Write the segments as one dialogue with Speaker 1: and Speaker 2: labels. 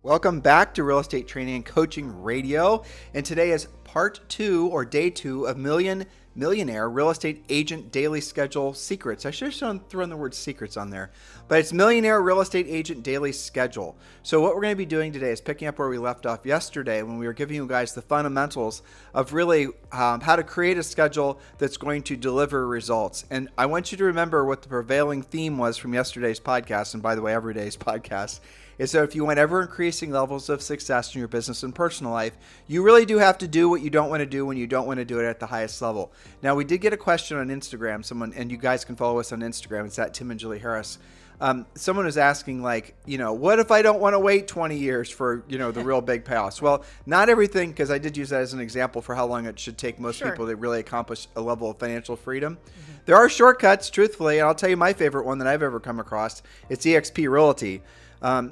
Speaker 1: Welcome back to Real Estate Training and Coaching Radio. And today is part 2 or day 2 of Millionaire Real Estate Agent Daily Schedule Secrets. I should have thrown the word secrets on there, but it's Millionaire Real Estate Agent Daily Schedule. So what we're going to be doing today is picking up where we left off yesterday when we were giving you guys the fundamentals of really how to create a schedule that's going to deliver results. And I want you to remember what the prevailing theme was from yesterday's podcast, and by the way, every day's podcast, is that if you want ever increasing levels of success in your business and personal life, you really do have to do what you don't want to do when you don't want to do it at the highest level. Now, we did get a question on Instagram, and you guys can follow us on Instagram. It's at Tim and Julie Harris. Someone was asking, what if I don't want to wait 20 years for, the real big payoffs? Well, not everything, because I did use that as an example for how long it should take most people to really accomplish a level of financial freedom. Mm-hmm. There are shortcuts, truthfully, and I'll tell you my favorite one that I've ever come across. It's Exp Reality.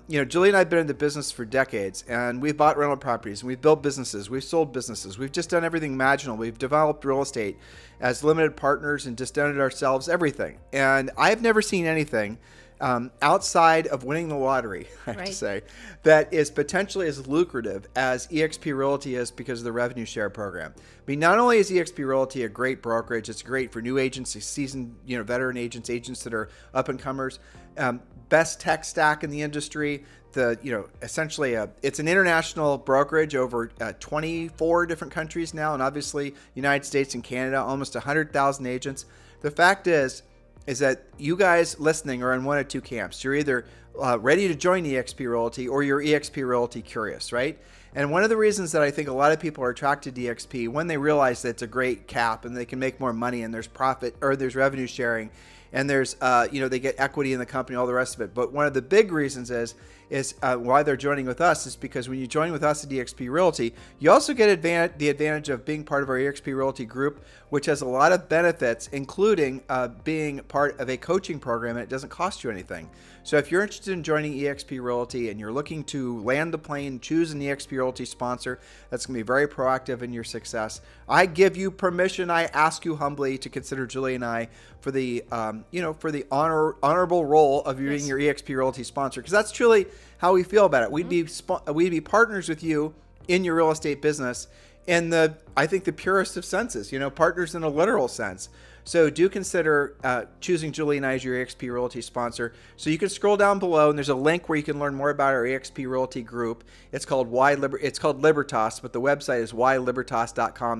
Speaker 1: Julie and I have been in the business for decades, and we've bought rental properties, and we've built businesses, we've sold businesses, we've just done everything imaginable. We've developed real estate as limited partners and just done it ourselves, everything. And I've never seen anything outside of winning the lottery, I have to say, that is potentially as lucrative as Exp Realty is because of the revenue share program. I mean, not only is Exp Realty a great brokerage, it's great for new agents, seasoned, veteran agents that are up and comers. Best tech stack in the industry. Essentially, it's an international brokerage over 24 different countries now, and obviously United States and Canada, almost 100,000 agents. The fact is that you guys listening are in one of two camps. You're either ready to join Exp Realty or you're Exp Realty curious, right? And one of the reasons that I think a lot of people are attracted to EXP when they realize that it's a great cap and they can make more money and there's profit or there's revenue sharing and there's, they get equity in the company, all the rest of it. But one of the big reasons is why they're joining with us is because when you join with us at EXP Realty, you also get the advantage of being part of our EXP Realty group, which has a lot of benefits, including being part of a coaching program, and it doesn't cost you anything. So if you're interested in joining EXP Realty and you're looking to land the plane, choose an EXP Realty sponsor that's going to be very proactive in your success, I give you permission, I ask you humbly to consider Julie and I for the honorable role of being your EXP Realty sponsor, because that's truly how we feel about it. We'd be partners with you in your real estate business in I think the purest of senses, partners in a literal sense. So do consider choosing Julie and I as your Exp Realty sponsor. So you can scroll down below, and there's a link where you can learn more about our Exp Realty group. It's called Libertas, but the website is whylibertas.com.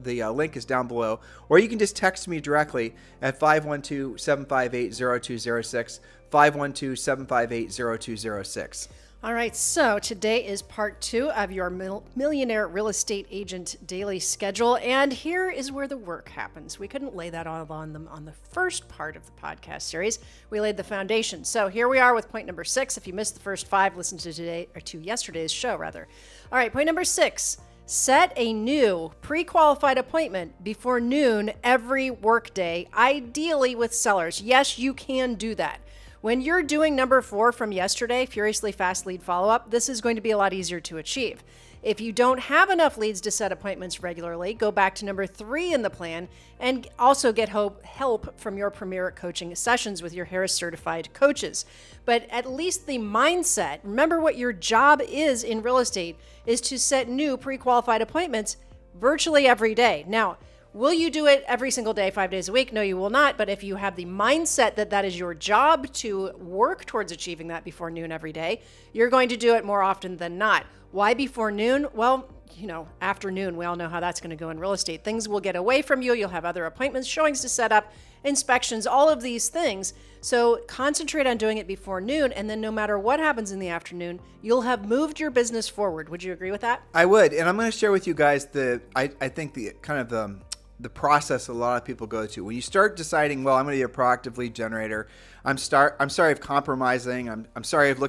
Speaker 1: The link is down below, or you can just text me directly at 512-758-0206, 512-758-0206.
Speaker 2: All right, so today is part 2 of your Millionaire Real Estate Agent Daily Schedule, and here is where the work happens. We couldn't lay that all on the first part of the podcast series. We laid the foundation. So here we are with point number 6. If you missed the first 5, listen to yesterday's show, rather. All right, point number 6. Set a new pre-qualified appointment before noon every workday, ideally with sellers. Yes, you can do that. When you're doing number 4 from yesterday, Furiously Fast Lead Follow-Up, this is going to be a lot easier to achieve. If you don't have enough leads to set appointments regularly, go back to number 3 in the plan and also get help from your premier coaching sessions with your Harris certified coaches. But at least the mindset, remember what your job is in real estate, is to set new pre-qualified appointments virtually every day. Now, will you do it every single day, 5 days a week? No, you will not. But if you have the mindset that is your job to work towards achieving that before noon every day, you're going to do it more often than not. Why before noon? Well, after noon, we all know how that's going to go in real estate. Things will get away from you. You'll have other appointments, showings to set up, inspections, all of these things. So concentrate on doing it before noon, and then no matter what happens in the afternoon, you'll have moved your business forward. Would you agree with that?
Speaker 1: I would, and I'm going to share with you guys the process a lot of people go to. When you start deciding, well, I'm going to be a proactive lead generator, I'm sorry of compromising, I'm sorry of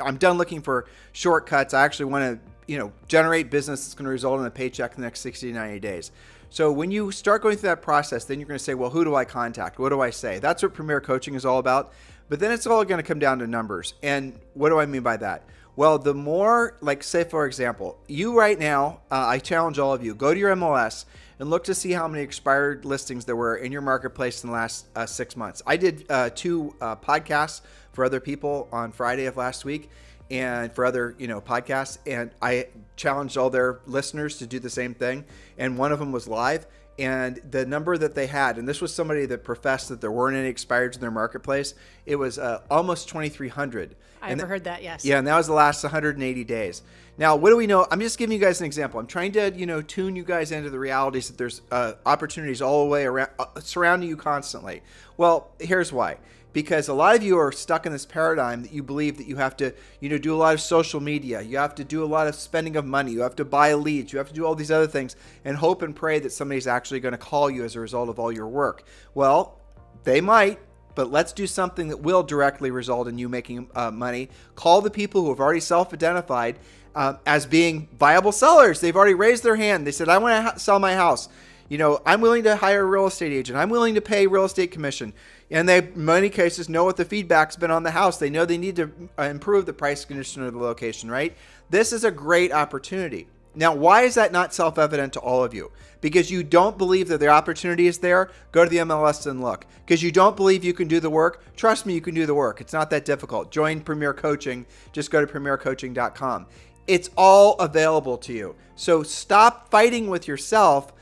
Speaker 1: I'm done looking for shortcuts. I actually want to, generate business that's going to result in a paycheck in the next 60 to 90 days. So when you start going through that process, then you're going to say, well, who do I contact? What do I say? That's what Premier Coaching is all about. But then it's all going to come down to numbers. And what do I mean by that? Well, the more, say, for example, you right now, I challenge all of you, go to your MLS and look to see how many expired listings there were in your marketplace in the last 6 months. I did 2 podcasts for other people on Friday of last week, and for other, podcasts. And I challenged all their listeners to do the same thing. And one of them was live. And the number that they had, and this was somebody that professed that there weren't any expireds in their marketplace, it was almost 2,300.
Speaker 2: I've heard that, yes.
Speaker 1: Yeah, and that was the last 180 days. Now, what do we know? I'm just giving you guys an example. I'm trying to, tune you guys into the realities that there's opportunities all the way around, surrounding you constantly. Well, here's why. Because a lot of you are stuck in this paradigm that you believe that you have to, do a lot of social media. You have to do a lot of spending of money. You have to buy leads. You have to do all these other things and hope and pray that somebody's actually going to call you as a result of all your work. Well, they might, but let's do something that will directly result in you making money. Call the people who have already self-identified as being viable sellers. They've already raised their hand. They said, I want to sell my house. I'm willing to hire a real estate agent. I'm willing to pay real estate commission. And they, in many cases, know what the feedback's been on the house. They know they need to improve the price, condition, or the location, right? This is a great opportunity. Now, why is that not self-evident to all of you? Because you don't believe that the opportunity is there? Go to the MLS and look. Because you don't believe you can do the work? Trust me, you can do the work. It's not that difficult. Join Premier Coaching. Just go to premiercoaching.com. It's all available to you. So stop fighting with yourself.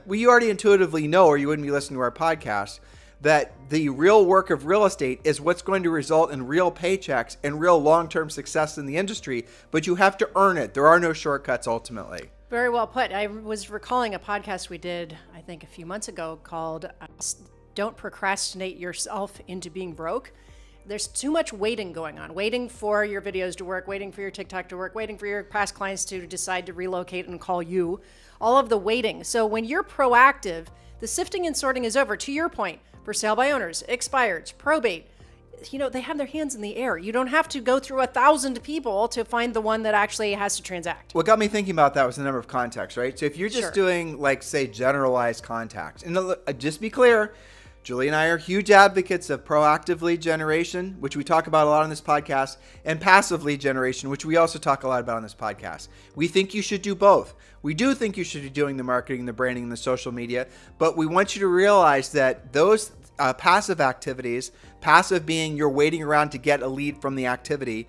Speaker 1: We already intuitively know, or you wouldn't be listening to our podcast, that the real work of real estate is what's going to result in real paychecks and real long-term success in the industry, but you have to earn it. There are no shortcuts ultimately.
Speaker 2: Very well put. I was recalling a podcast we did, I think a few months ago, called Don't Procrastinate Yourself into Being Broke. There's too much waiting going on, waiting for your videos to work, waiting for your TikTok to work, waiting for your past clients to decide to relocate and call you, all of the waiting. So when you're proactive, the sifting and sorting is over. To your point, for sale by owners, expireds, probate, they have their hands in the air. You don't have to go through 1,000 people to find the one that actually has to transact.
Speaker 1: What got me thinking about that was the number of contacts, right? So if you're just doing, say, generalized contacts, and just be clear, Julie and I are huge advocates of proactive lead generation, which we talk about a lot on this podcast, and passive lead generation, which we also talk a lot about on this podcast. We think you should do both. We do think you should be doing the marketing, the branding, and the social media, but we want you to realize that those passive activities, passive being you're waiting around to get a lead from the activity,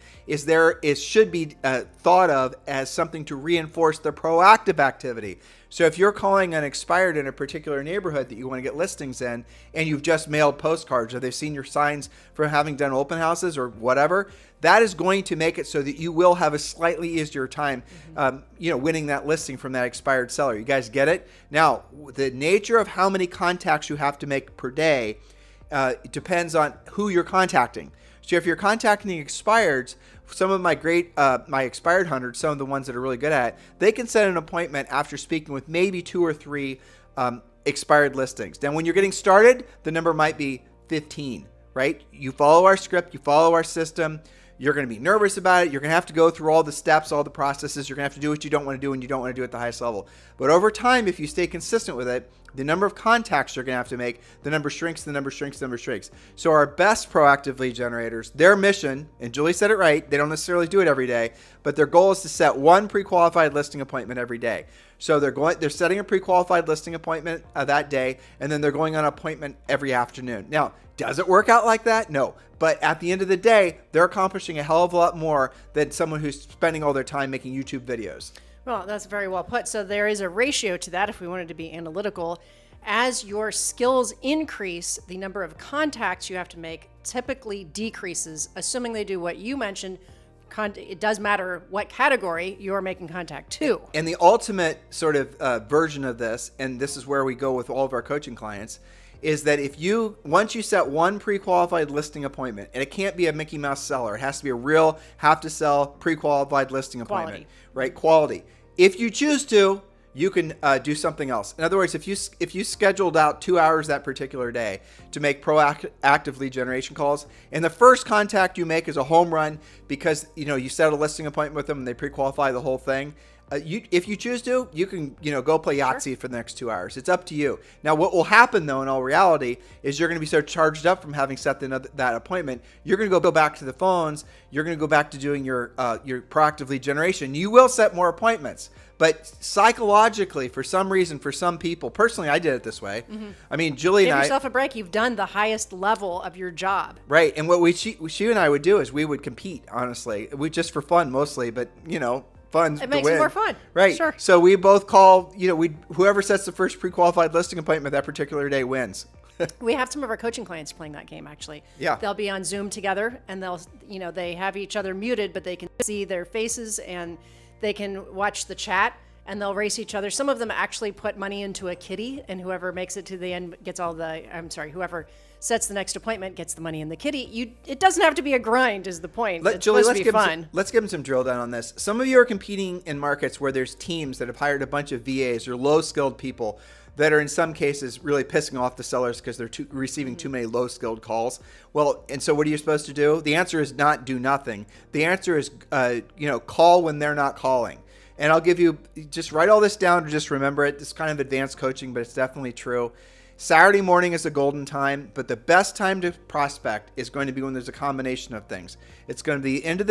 Speaker 1: should be thought of as something to reinforce the proactive activity. So if you're calling an expired in a particular neighborhood that you want to get listings in, and you've just mailed postcards, or they've seen your signs from having done open houses or whatever, that is going to make it so that you will have a slightly easier time, winning that listing from that expired seller. You guys get it? Now, the nature of how many contacts you have to make per day depends on who you're contacting. So if you're contacting expireds, some of my my expired hunters, some of the ones that are really good at it, they can set an appointment after speaking with maybe 2 or 3 expired listings. Now, when you're getting started, the number might be 15, right? You follow our script, you follow our system. You're going to be nervous about it. You're going to have to go through all the steps, all the processes. You're going to have to do what you don't want to do and you don't want to do at the highest level. But over time, if you stay consistent with it, the number of contacts you're going to have to make, the number shrinks, the number shrinks, the number shrinks. So our best proactive lead generators, their mission, and Julie said it right, they don't necessarily do it every day, but their goal is to set one pre-qualified listing appointment every day. So they're setting a pre-qualified listing appointment that day, and then they're going on an appointment every afternoon. Now, does it work out like that? No. But at the end of the day, they're accomplishing a hell of a lot more than someone who's spending all their time making YouTube videos.
Speaker 2: Well, that's very well put. So there is a ratio to that if we wanted to be analytical. As your skills increase, the number of contacts you have to make typically decreases, assuming they do what you mentioned. It does matter what category you're making contact to.
Speaker 1: And the ultimate sort of version of this, and this is where we go with all of our coaching clients, is that once you set one pre-qualified listing appointment, and it can't be a Mickey Mouse seller, it has to be a real have-to-sell pre-qualified listing appointment, right? Quality. If you choose to, you can do something else. In other words, if you scheduled out 2 hours that particular day to make proactive lead generation calls, and the first contact you make is a home run because you set a listing appointment with them and they pre-qualify the whole thing, If you choose to, you can, go play Yahtzee for the next 2 hours. It's up to you. Now, what will happen though, in all reality, is you're going to be so charged up from having set that appointment. You're going to go back to the phones. You're going to go back to doing your proactive lead generation. You will set more appointments, but psychologically, for some reason, for some people, personally, I did it this way. Mm-hmm. I mean, Julie and I.
Speaker 2: Give yourself a break. You've done the highest level of your job.
Speaker 1: Right, and what she and I would do is we would compete. Honestly, we just for fun mostly, but fun.
Speaker 2: It makes it more fun.
Speaker 1: Right.
Speaker 2: Sure.
Speaker 1: So we both call, whoever sets the first pre-qualified listing appointment that particular day wins.
Speaker 2: We have some of our coaching clients playing that game, actually.
Speaker 1: Yeah.
Speaker 2: They'll be on Zoom together and they have each other muted, but they can see their faces and they can watch the chat and they'll race each other. Some of them actually put money into a kitty, and whoever makes it to the end gets whoever sets the next appointment gets the money in the kitty. It doesn't have to be a grind is the point. It's
Speaker 1: Julie,
Speaker 2: supposed to be fun.
Speaker 1: Let's give them some drill down on this. Some of you are competing in markets where there's teams that have hired a bunch of VAs or low-skilled people that are in some cases really pissing off the sellers because they're receiving too many low-skilled calls. Well, and so what are you supposed to do? The answer is not do nothing. The answer is, call when they're not calling. And I'll give you, just write all this down to just remember it. It's kind of advanced coaching, but it's definitely true. Saturday morning is a golden time, but the best time to prospect is going to be when there's a combination of things. It's going to be end of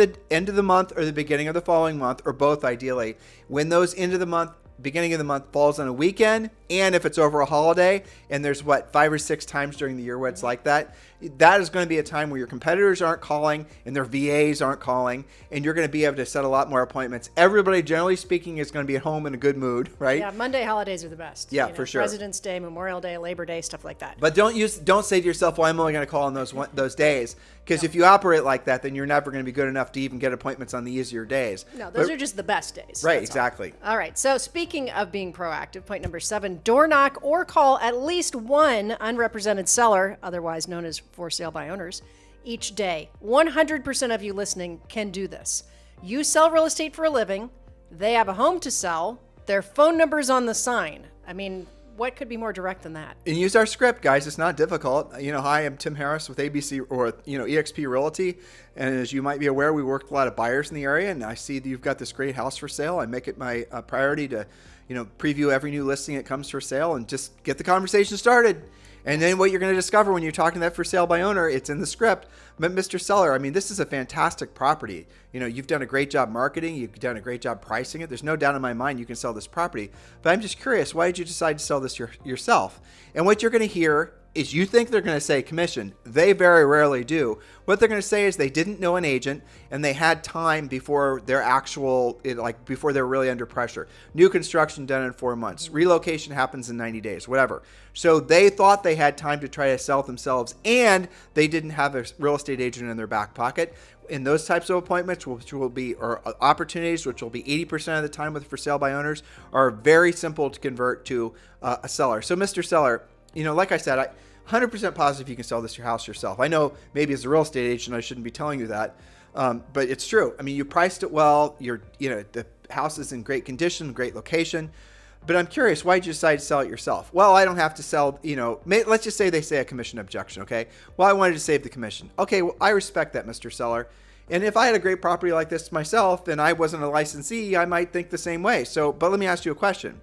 Speaker 1: the month or the beginning of the following month, or both ideally. When those end of the month, beginning of the month falls on a weekend, and if it's over a holiday, and there's 5 or 6 times during the year where it's like that, that is going to be a time where your competitors aren't calling and their VAs aren't calling, and you're going to be able to set a lot more appointments. Everybody, generally speaking, is going to be at home in a good mood, right?
Speaker 2: Yeah, Monday holidays are the best.
Speaker 1: Yeah, for sure.
Speaker 2: President's Day, Memorial Day, Labor Day, stuff like that.
Speaker 1: But don't say to yourself, well, I'm only going to call on those days, because if you operate like that, then you're never going to be good enough to even get appointments on the easier days.
Speaker 2: No, those are just the best days.
Speaker 1: Right, exactly.
Speaker 2: All right, so speaking of being proactive, point number 7, door knock or call at least one unrepresented seller, otherwise known as for sale by owners, each day. 100% of you listening can do this. You sell real estate for a living. They have a home to sell. Their phone number is on the sign. I mean, what could be more direct than that?
Speaker 1: And use our script, guys. It's not difficult. Hi, I'm Tim Harris with ABC or Exp Realty. And as you might be aware, we work with a lot of buyers in the area. And I see that you've got this great house for sale. I make it my priority to preview every new listing that comes for sale and just get the conversation started. And then what you're going to discover when you're talking that for sale by owner, it's in the script. But Mr. Seller, I mean, this is a fantastic property. You've done a great job marketing. You've done a great job pricing it. There's no doubt in my mind you can sell this property. But I'm just curious, why did you decide to sell this yourself? And what you're going to hear is you think they're going to say commission. They very rarely do. What they're going to say is they didn't know an agent and they had time before before they're really under pressure. New construction done in 4 months. Relocation happens in 90 days, whatever. So they thought they had time to try to sell it themselves, and they didn't have a real estate agent in their back pocket. In those types of appointments, or opportunities, which will be 80% of the time with for sale by owners, are very simple to convert to a seller. So Mr. Seller, like I said, I'm 100% positive you can sell your house yourself. I know maybe as a real estate agent, I shouldn't be telling you that, but it's true. I mean, you priced it well. The house is in great condition, great location. But I'm curious, why did you decide to sell it yourself? Well, I don't have to sell, let's just say they say a commission objection, okay? Well, I wanted to save the commission. Okay, well, I respect that, Mr. Seller. And if I had a great property like this myself and I wasn't a licensee, I might think the same way. But let me ask you a question.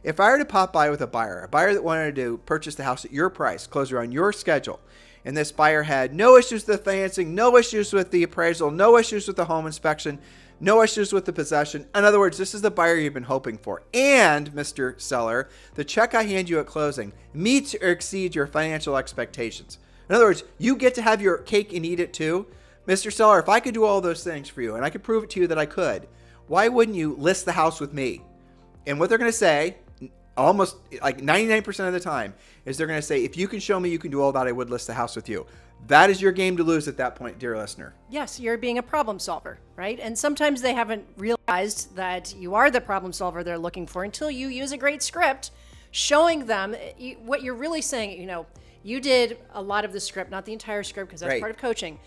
Speaker 1: If I were to pop by with a buyer that wanted to purchase the house at your price, closer on your schedule, and this buyer had no issues with the financing, no issues with the appraisal, no issues with the home inspection, no issues with the possession. In other words, this is the buyer you've been hoping for. And, Mr. Seller, the check I hand you at closing meets or exceeds your financial expectations. In other words, you get to have your cake and eat it too. Mr. Seller, if I could do all those things for you and I could prove it to you that I could, why wouldn't you list the house with me? And what they're going to say, almost like 99% of the time, is they're going to say, if you can show me you can do all that, I would list the house with you. That is your game to lose at that point, dear listener.
Speaker 2: Yes, you're being a problem solver, right? And sometimes they haven't realized that you are the problem solver they're looking for until you use a great script showing them what you're really saying. You did a lot of the script, not the entire script, because that's
Speaker 1: right.
Speaker 2: Part of coaching.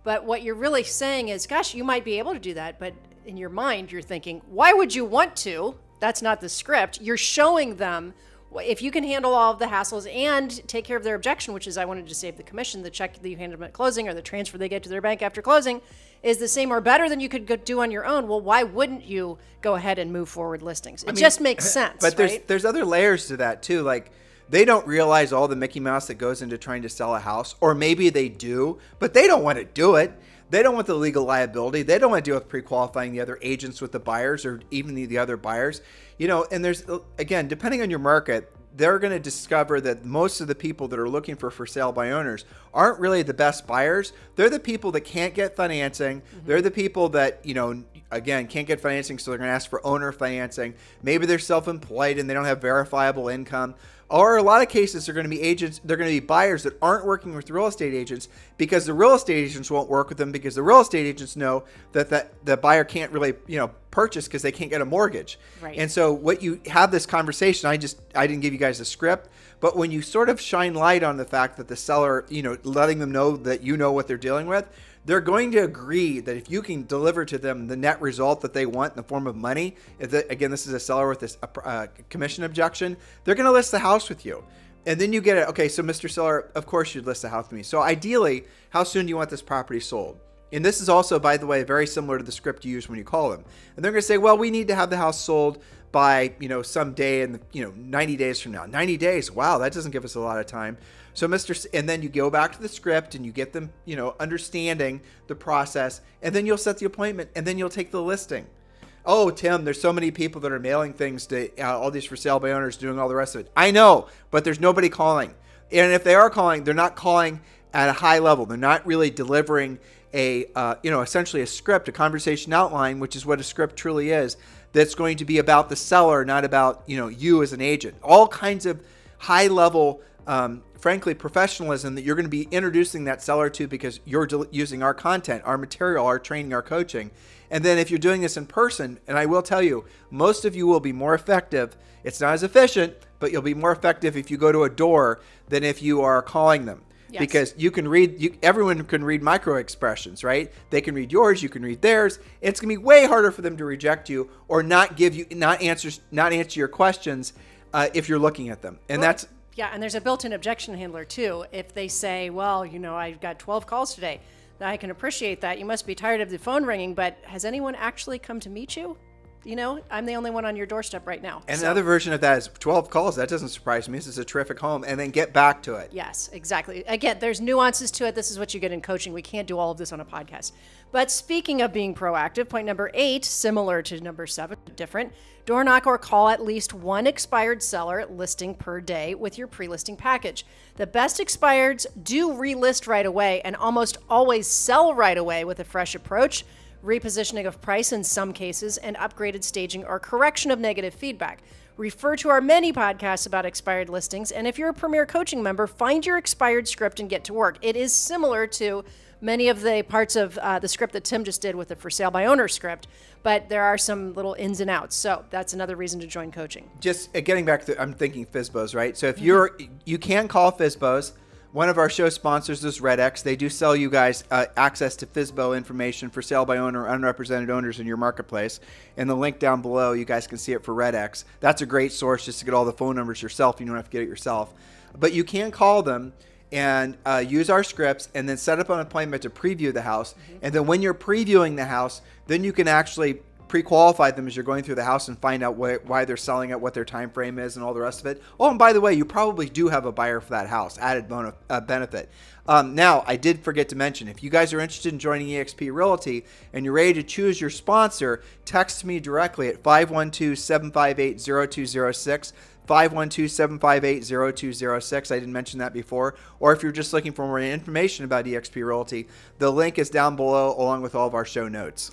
Speaker 2: But what you're really saying is, gosh, you might be able to do that. But in your mind, you're thinking, why would you want to? That's not the script. You're showing them if you can handle all of the hassles and take care of their objection, which is I wanted to save the commission, the check that you hand them at closing or the transfer they get to their bank after closing is the same or better than you could do on your own, well, why wouldn't you go ahead and move forward listings? It just makes sense.
Speaker 1: But there's other layers to that too. Like, they don't realize all the Mickey Mouse that goes into trying to sell a house, or maybe they do, but they don't want to do it. They don't want the legal liability. They don't want to deal with pre-qualifying the other agents with the buyers or even the other buyers. And there's, again, depending on your market, they're going to discover that most of the people that are looking for sale by owners aren't really the best buyers. They're the people that can't get financing. They're the people that, again, can't get financing, so they're going to ask for owner financing. Maybe they're self-employed and they don't have verifiable income. Or a lot of cases, they're going to be agents, they're going to be buyers that aren't working with real estate agents because the real estate agents won't work with them because the real estate agents know that the buyer can't really, purchase because they can't get a mortgage.
Speaker 2: Right.
Speaker 1: And so what you have this conversation, I didn't give you guys a script, but when you sort of shine light on the fact that the seller, letting them know that you know what they're dealing with, they're going to agree that if you can deliver to them the net result that they want in the form of money, again, this is a seller with this commission objection, they're going to list the house with you. And then you get it. Okay, so Mr. Seller, of course you'd list the house with me. So ideally, how soon do you want this property sold? And this is also, by the way, very similar to the script you use when you call them. And they're going to say, well, we need to have the house sold by, some day in 90 days from now. 90 days. Wow, that doesn't give us a lot of time. So and then you go back to the script and you get them, understanding the process, and then you'll set the appointment and then you'll take the listing. Oh, Tim, there's so many people that are mailing things to all these for sale by owners, doing all the rest of it. I know, but there's nobody calling. And if they are calling, they're not calling at a high level. They're not really delivering essentially a script, a conversation outline, which is what a script truly is, that's going to be about the seller, not about, you as an agent. All kinds of high level, frankly, professionalism that you're going to be introducing that seller to because you're using our content, our material, our training, our coaching. And then if you're doing this in person, and I will tell you, most of you will be more effective. It's not as efficient, but you'll be more effective if you go to a door than if you are calling them. Yes. Because you can everyone can read micro expressions, right? They can read yours, you can read theirs. It's going to be way harder for them to reject you or not answer your questions if you're looking at them. And that's...
Speaker 2: Yeah, and there's a built-in objection handler too. If they say, well, I've got 12 calls today, I can appreciate that. You must be tired of the phone ringing, but has anyone actually come to meet you? I'm the only one on your doorstep right now.
Speaker 1: And another version of that is 12 calls. That doesn't surprise me. This is a terrific home. And then get back to it.
Speaker 2: Yes, exactly. Again, there's nuances to it. This is what you get in coaching. We can't do all of this on a podcast. But speaking of being proactive, point number 8, similar to number 7, different, door knock or call at least one expired seller listing per day with your pre-listing package. The best expireds do relist right away and almost always sell right away with a fresh approach, repositioning of price in some cases, and upgraded staging or correction of negative feedback. Refer to our many podcasts about expired listings, and if you're a Premier Coaching member, find your expired script and get to work. It is similar to many of the parts of the script that Tim just did with the for sale by owner script, but there are some little ins and outs. So that's another reason to join coaching.
Speaker 1: Just getting back to, I'm thinking FSBOs, right? So if you can call FSBOs. One of our show sponsors is RedX. They do sell you guys access to FSBO information for sale by owner, unrepresented owners in your marketplace. And the link down below, you guys can see it for RedX. That's a great source just to get all the phone numbers yourself. You don't have to get it yourself. But you can call them and use our scripts and then set up an appointment to preview the house. And then when you're previewing the house, then you can actually pre-qualify them as you're going through the house and find out why they're selling it, what their time frame is, and all the rest of it. Oh, and by the way, you probably do have a buyer for that house, added benefit. Now, I did forget to mention, if you guys are interested in joining Exp Realty and you're ready to choose your sponsor, text me directly at 512-758-0206. 512-758-0206. I didn't mention that before. Or if you're just looking for more information about Exp Realty, the link is down below along with all of our show notes.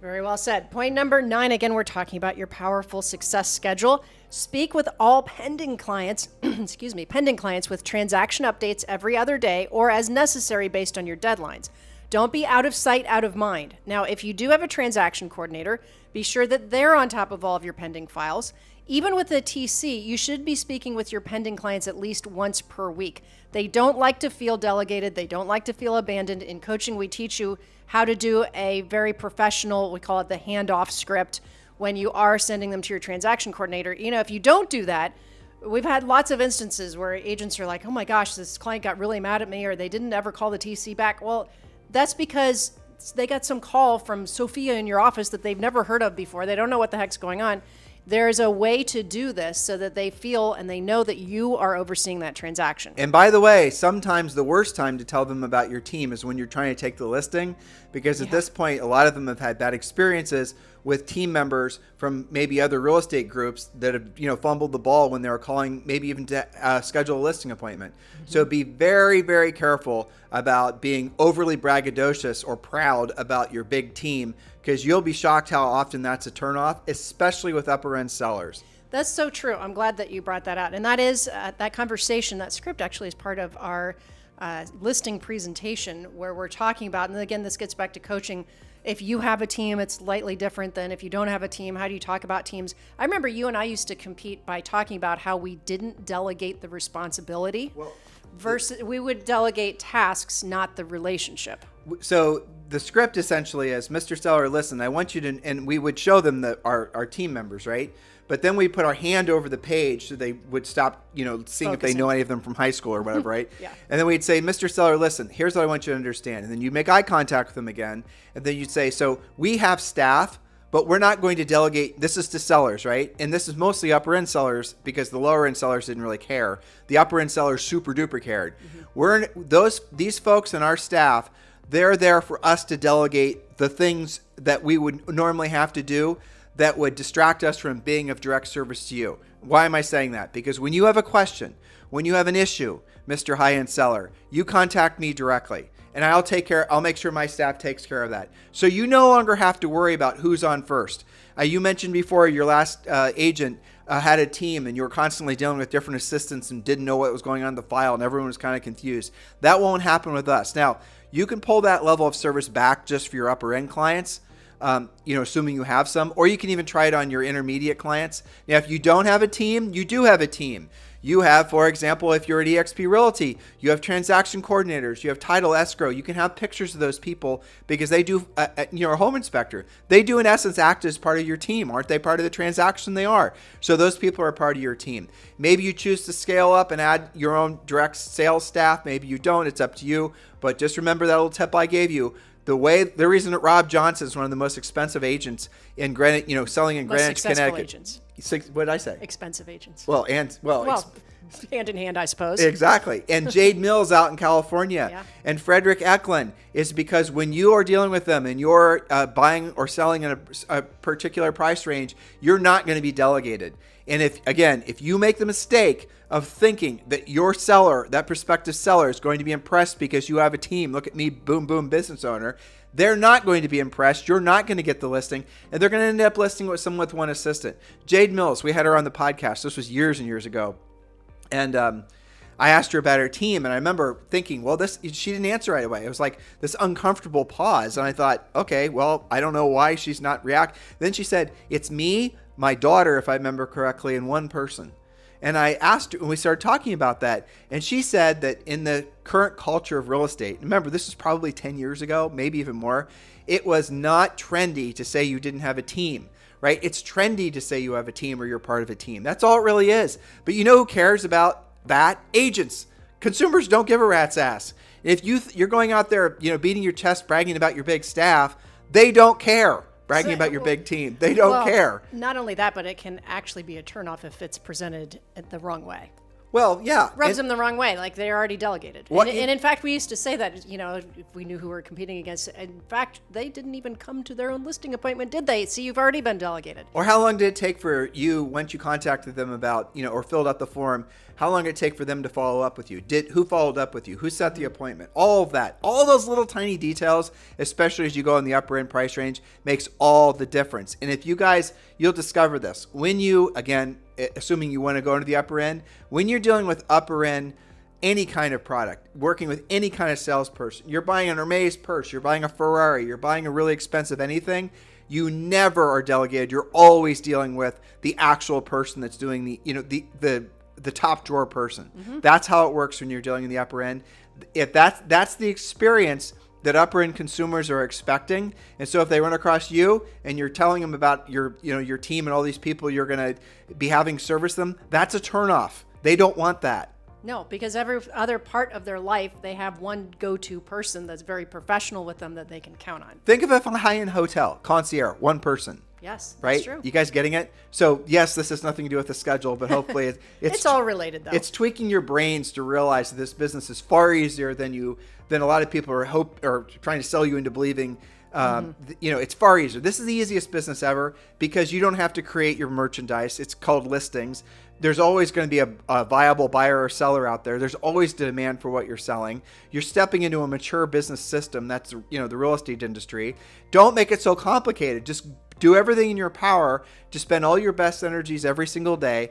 Speaker 2: Very well said. Point number 9, again, we're talking about your powerful success schedule. Speak with all pending clients, pending clients with transaction updates every other day or as necessary based on your deadlines. Don't be out of sight, out of mind. Now, if you do have a transaction coordinator, be sure that they're on top of all of your pending files. Even with a TC, you should be speaking with your pending clients at least once per week. They don't like to feel delegated. They don't like to feel abandoned. In coaching, we teach you how to do a very professional, we call it the handoff script, when you are sending them to your transaction coordinator. If you don't do that, We've had lots of instances where agents are like, oh my gosh, this client got really mad at me, or they didn't ever call the TC back. Well, that's because they got some call from Sophia in your office that they've never heard of before. They don't know what the heck's going on. There's a way to do this so that they feel and they know that you are overseeing that transaction.
Speaker 1: And by the way, sometimes the worst time to tell them about your team is when you're trying to take the listing, because at this point, a lot of them have had bad experiences with team members from maybe other real estate groups that have, fumbled the ball when they were calling, maybe even to schedule a listing appointment. So be very, very careful about being overly braggadocious or proud about your big team, because you'll be shocked how often that's a turnoff, especially with upper end sellers.
Speaker 2: That's so true. I'm glad that you brought that out. And that is that conversation, that script actually is part of our listing presentation where we're talking about, and again, this gets back to coaching. If you have a team, it's slightly different than if you don't have a team. How do you talk about teams? I remember you and I used to compete by talking about how we didn't delegate the responsibility. Versus we would delegate tasks, not the relationship.
Speaker 1: So the script essentially is, Mr. Seller, listen, I want you to, and we would show them our team members, right? But then we put our hand over the page so they would stop, seeing if they know any of them from high school or whatever, right?
Speaker 2: Yeah.
Speaker 1: And then we'd say, Mr. Seller, listen, here's what I want you to understand. And then you make eye contact with them again. And then you'd say, so we have staff, but we're not going to delegate. This is to sellers, right? And this is mostly upper end sellers, because the lower end sellers didn't really care. The upper end sellers super duper cared. These folks in our staff, they're there for us to delegate the things that we would normally have to do that would distract us from being of direct service to you. Why am I saying that? Because when you have a question, when you have an issue, Mr. High-End Seller, you contact me directly, and I'll make sure my staff takes care of that. So you no longer have to worry about who's on first. You mentioned before your last agent had a team, and you were constantly dealing with different assistants and didn't know what was going on in the file, and everyone was kind of confused. That won't happen with us. Now, you can pull that level of service back just for your upper end clients, assuming you have some, or you can even try it on your intermediate clients. Now, if you don't have a team, you do have a team. You have, for example, if you're at Exp Realty, you have transaction coordinators, you have title escrow. You can have pictures of those people because they do, a home inspector. They do, in essence, act as part of your team. Aren't they part of the transaction? They are. So those people are part of your team. Maybe you choose to scale up and add your own direct sales staff. Maybe you don't. It's up to you. But just remember that little tip I gave you. The reason that Rob Johnson is one of the most expensive agents in Greenwich, selling in Greenwich, Connecticut.
Speaker 2: Agents.
Speaker 1: What did I say?
Speaker 2: Expensive agents.
Speaker 1: Well,
Speaker 2: hand in hand, I suppose.
Speaker 1: Exactly. And Jade Mills out in California and Frederick Eklund is because when you are dealing with them and you're buying or selling in a particular price range, you're not going to be delegated. And if you make the mistake of thinking that your seller, that prospective seller, is going to be impressed because you have a team, look at me, boom, boom, business owner, they're not going to be impressed. You're not going to get the listing, and they're going to end up listing with someone with one assistant. Jade Mills, we had her on the podcast. This was years and years ago. And I asked her about her team, and I remember thinking, well, she didn't answer right away. It was like this uncomfortable pause, and I thought, okay, well, I don't know why she's not reacting. Then she said, it's me, my daughter, if I remember correctly, and one person. And I asked her, and we started talking about that, and she said that in the current culture of real estate, remember, this is probably 10 years ago, maybe even more, it was not trendy to say you didn't have a team, right? It's trendy to say you have a team or you're part of a team. That's all it really is. But you know who cares about that? Agents. Consumers don't give a rat's ass. If you're going out there, beating your chest, bragging about your big staff, they don't care. Bragging about your big team. They don't care.
Speaker 2: Not only that, but it can actually be a turnoff if it's presented the wrong way.
Speaker 1: Well, yeah.
Speaker 2: Rubs them the wrong way, like they're already delegated. And in fact, we used to say that, if we knew who we were competing against. In fact, they didn't even come to their own listing appointment, did they? See, you've already been delegated.
Speaker 1: Or how long did it take for you, once you contacted them about, or filled out the form, how long did it take for them to follow up with you? Who followed up with you? Who set the appointment? All of that. All those little tiny details, especially as you go in the upper end price range, makes all the difference. And if you guys, you'll discover this. When you, again, assuming you want to go into the upper end, when you're dealing with upper end, any kind of product, working with any kind of salesperson, you're buying an Hermes purse, you're buying a Ferrari, you're buying a really expensive anything, you never are delegated. You're always dealing with the actual person that's doing the top drawer person. Mm-hmm. That's how it works when you're dealing in the upper end. If that's the experience that upper end consumers are expecting. And so if they run across you and you're telling them about your team and all these people you're going to be having service them, that's a turnoff. They don't want that.
Speaker 2: No, because every other part of their life, they have one go-to person that's very professional with them that they can count on.
Speaker 1: Think of a high-end hotel, concierge, one person.
Speaker 2: Yes,
Speaker 1: right?
Speaker 2: that's true.
Speaker 1: You guys getting it? So yes, this has nothing to do with the schedule, but hopefully
Speaker 2: it's all related though.
Speaker 1: It's tweaking your brains to realize that this business is far easier than a lot of people are trying to sell you into believing. It's far easier. This is the easiest business ever because you don't have to create your merchandise. It's called listings. There's always going to be a viable buyer or seller out there. There's always demand for what you're selling. You're stepping into a mature business system. That's, the real estate industry. Don't make it so complicated. Just do everything in your power to spend all your best energies every single day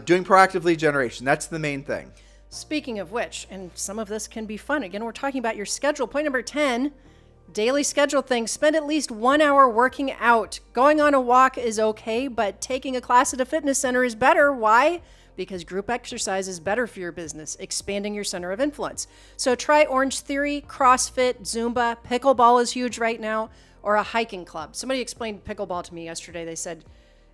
Speaker 1: doing proactive lead generation. That's the main thing.
Speaker 2: Speaking of which, and some of this can be fun. Again, we're talking about your schedule. Point number 10, daily schedule things. Spend at least 1 hour working out. Going on a walk is okay, but taking a class at a fitness center is better. Why? Because group exercise is better for your business, expanding your center of influence. So try Orange Theory, CrossFit, Zumba, pickleball is huge right now, or a hiking club. Somebody explained pickleball to me yesterday. They said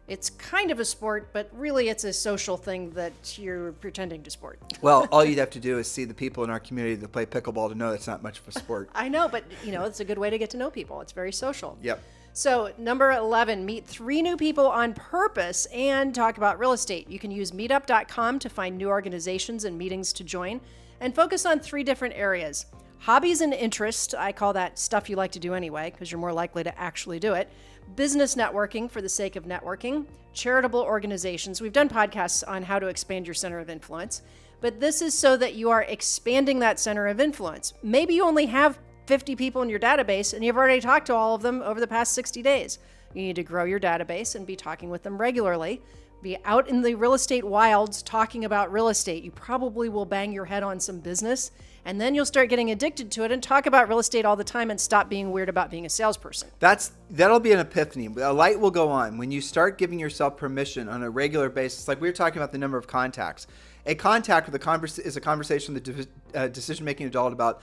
Speaker 2: it's kind of a sport, but really it's a social thing that you're pretending to sport.
Speaker 1: Well, all you'd have to do is see the people in our community that play pickleball to know it's not much of a sport.
Speaker 2: I know, but it's a good way to get to know people. It's very social.
Speaker 1: Yep.
Speaker 2: So number 11, meet 3 new people on purpose and talk about real estate. You can use meetup.com to find new organizations and meetings to join and focus on 3 different areas. Hobbies and interest, I call that stuff you like to do anyway, because you're more likely to actually do it. Business networking for the sake of networking. Charitable organizations. We've done podcasts on how to expand your center of influence, but this is so that you are expanding that center of influence. Maybe you only have 50 people in your database and you've already talked to all of them over the past 60 days. You need to grow your database and be talking with them regularly. Be out in the real estate wilds talking about real estate. You probably will bang your head on some business, and then you'll start getting addicted to it and talk about real estate all the time and stop being weird about being a salesperson.
Speaker 1: That'll be an epiphany. A light will go on when you start giving yourself permission on a regular basis. Like we were talking about the number of contacts. A contact is a conversation with a decision-making adult about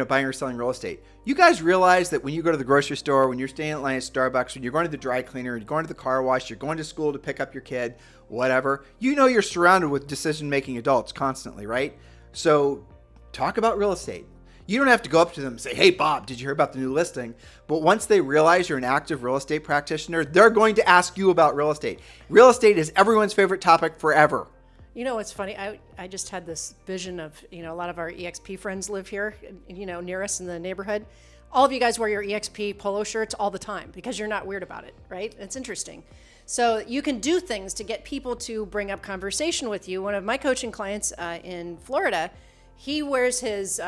Speaker 1: buying or selling real estate. You guys realize that when you go to the grocery store, when you're staying in line at Starbucks, when you're going to the dry cleaner, you're going to the car wash, you're going to school to pick up your kid, whatever, you're surrounded with decision-making adults constantly, right? So talk about real estate. You don't have to go up to them and say, hey, Bob, did you hear about the new listing? But once they realize you're an active real estate practitioner, they're going to ask you about real estate. Real estate is everyone's favorite topic forever.
Speaker 2: It's funny. I just had this vision of, a lot of our EXP friends live here, near us in the neighborhood. All of you guys wear your EXP polo shirts all the time because you're not weird about it, right? It's interesting. So you can do things to get people to bring up conversation with you. One of my coaching clients in Florida, he wears his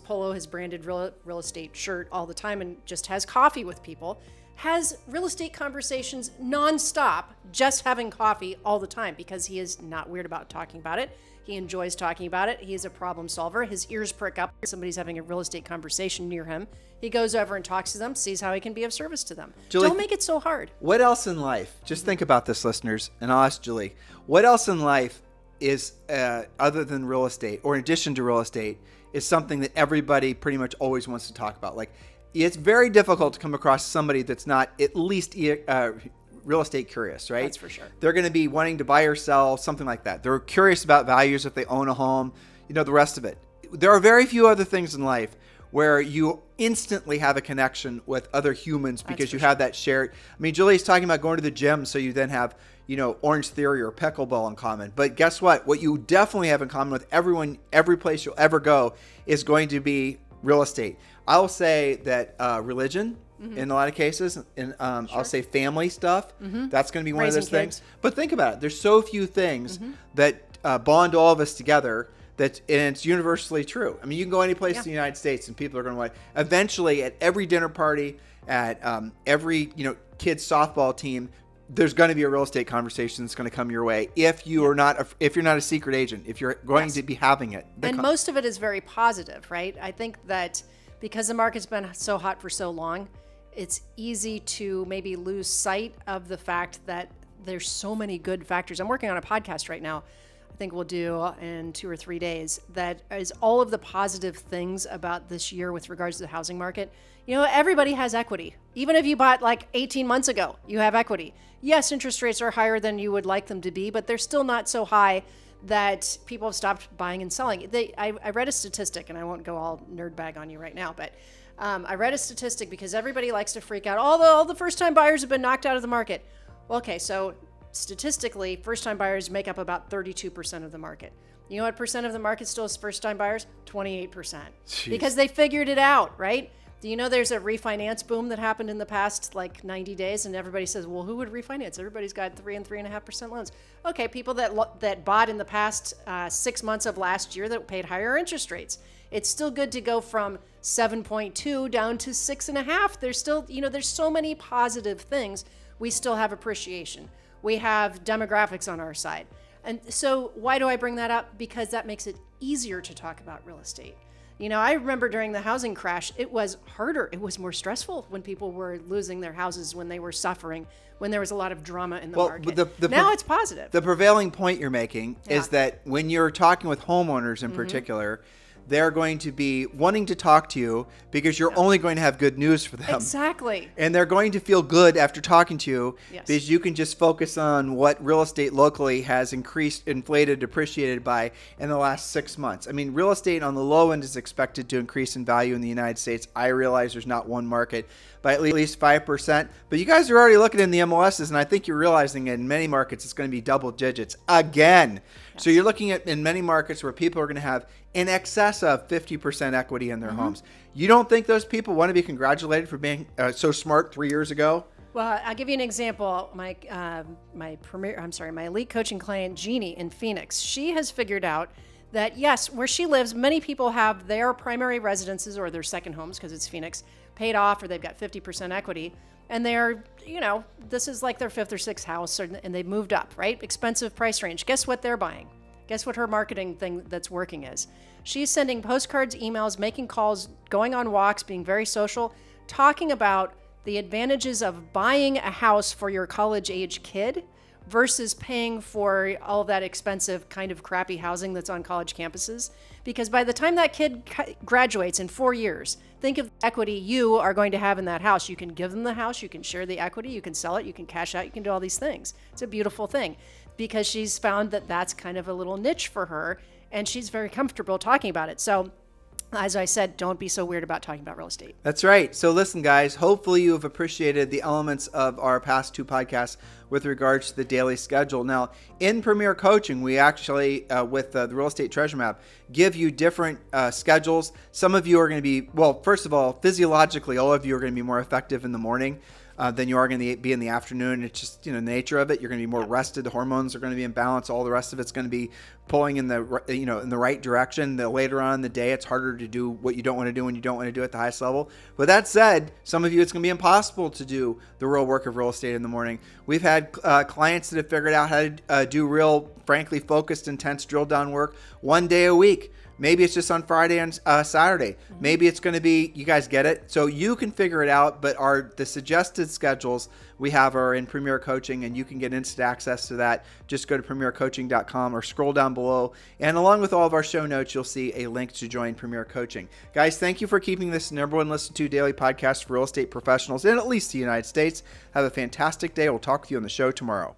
Speaker 2: polo, his branded real estate shirt all the time and just has coffee with people. Has real estate conversations nonstop, just having coffee all the time because he is not weird about talking about it. He enjoys talking about it. He is a problem solver. His ears prick up. Somebody's having a real estate conversation near him. He goes over and talks to them, sees how he can be of service to them.
Speaker 1: Julie,
Speaker 2: don't make it so hard.
Speaker 1: What else in life, just think about this, listeners, and I'll ask Julie, what else in life is, other than real estate, or in addition to real estate, is something that everybody pretty much always wants to talk about? Like, it's very difficult to come across somebody that's not at least real estate curious, right?
Speaker 2: That's for sure.
Speaker 1: They're going to be wanting to buy or sell, something like that. They're curious about values if they own a home, the rest of it. There are very few other things in life where you instantly have a connection with other humans because you have that shared. I mean, Julie's talking about going to the gym, so you then have, Orange Theory or pickleball in common. But guess what? What you definitely have in common with everyone, every place you'll ever go, is going to be real estate. I'll say that religion, in a lot of cases, and I'll say family stuff. That's going to be one of those things. But think about it. There's so few things that bond all of us together. And it's universally true. I mean, you can go any place in the United States and people are going to want. Eventually, at every dinner party, at every kids softball team, there's going to be a real estate conversation that's going to come your way if you're not a secret agent, if you're going to be having it.
Speaker 2: And most of it is very positive, right? I think that because the market's been so hot for so long, it's easy to maybe lose sight of the fact that there's so many good factors. I'm working on a podcast right now I think we'll do in 2 or 3 days, that is all of the positive things about this year with regards to the housing market. You know, everybody has equity. Even if you bought like 18 months ago, you have equity. Yes, interest rates are higher than you would like them to be, but they're still not so high that people have stopped buying and selling. I read a statistic, and I won't go all nerd bag on you right now, but I read a statistic because everybody likes to freak out. All the first-time buyers have been knocked out of the market. Well, okay, so statistically, first-time buyers make up about 32% of the market. You know what percent of the market still is first-time buyers? 28%.
Speaker 1: Jeez.
Speaker 2: Because they figured it out, right? Do you know there's a refinance boom that happened in the past like 90 days, and everybody says, well, who would refinance? Everybody's got 3 and 3.5% loans. Okay, people that bought in the past 6 months of last year that paid higher interest rates. It's still good to go from 7.2 down to 6.5. There's still, there's so many positive things. We still have appreciation. We have demographics on our side. And so why do I bring that up? Because that makes it easier to talk about real estate. I remember during the housing crash, it was harder. It was more stressful when people were losing their houses, when they were suffering, when there was a lot of drama in the market. Now it's positive.
Speaker 1: The prevailing point you're making is that when you're talking with homeowners in particular, they're going to be wanting to talk to you because you're only going to have good news for them.
Speaker 2: Exactly.
Speaker 1: And they're going to feel good after talking to you because you can just focus on what real estate locally has increased, inflated, depreciated by in the last 6 months. I mean, real estate on the low end is expected to increase in value in the United States. I realize there's not one market by at least 5%, but you guys are already looking in the MLSs, and I think you're realizing in many markets it's going to be double digits again. So you're looking at in many markets where people are going to have in excess of 50% equity in their homes. You don't think those people want to be congratulated for being so smart 3 years ago?
Speaker 2: Well, I'll give you an example. My elite coaching client, Jeannie in Phoenix, she has figured out that yes, where she lives, many people have their primary residences or their second homes, because it's Phoenix, paid off, or they've got 50% equity. And they're, this is like their 5th or 6th house, and they've moved up, right? Expensive price range. Guess what they're buying? Guess what her marketing thing that's working is? She's sending postcards, emails, making calls, going on walks, being very social, talking about the advantages of buying a house for your college-age kid versus paying for all that expensive kind of crappy housing that's on college campuses. Because by the time that kid graduates in 4 years, think of the equity you are going to have in that house. You can give them the house, you can share the equity, you can sell it, you can cash out, you can do all these things. It's a beautiful thing because she's found that that's kind of a little niche for her, and she's very comfortable talking about it. So as I said, don't be so weird about talking about real estate.
Speaker 1: That's right. So listen, guys, hopefully you have appreciated the elements of our past 2 podcasts with regards to the daily schedule. Now, in Premier Coaching, we actually, with the Real Estate Treasure Map, give you different schedules. Some of you are going to be, well, first of all, physiologically, all of you are going to be more effective in the morning than you are going to be in the afternoon. It's just, the nature of it. You're going to be more rested. The hormones are going to be in balance. All the rest of it's going to be pulling in the, in the right direction. The later on in the day, it's harder to do what you don't want to do when you don't want to do at the highest level. But that said, some of you, it's going to be impossible to do the real work of real estate in the morning. We've had clients that have figured out how to do real, frankly, focused, intense drill down work 1 day a week. Maybe it's just on Friday and Saturday. Maybe it's going to be, you guys get it. So you can figure it out, but the suggested schedules we have are in Premier Coaching, and you can get instant access to that. Just go to premiercoaching.com or scroll down below. And along with all of our show notes, you'll see a link to join Premier Coaching. Guys, thank you for keeping this number one listened to daily podcast for real estate professionals in at least the United States. Have a fantastic day. We'll talk with you on the show tomorrow.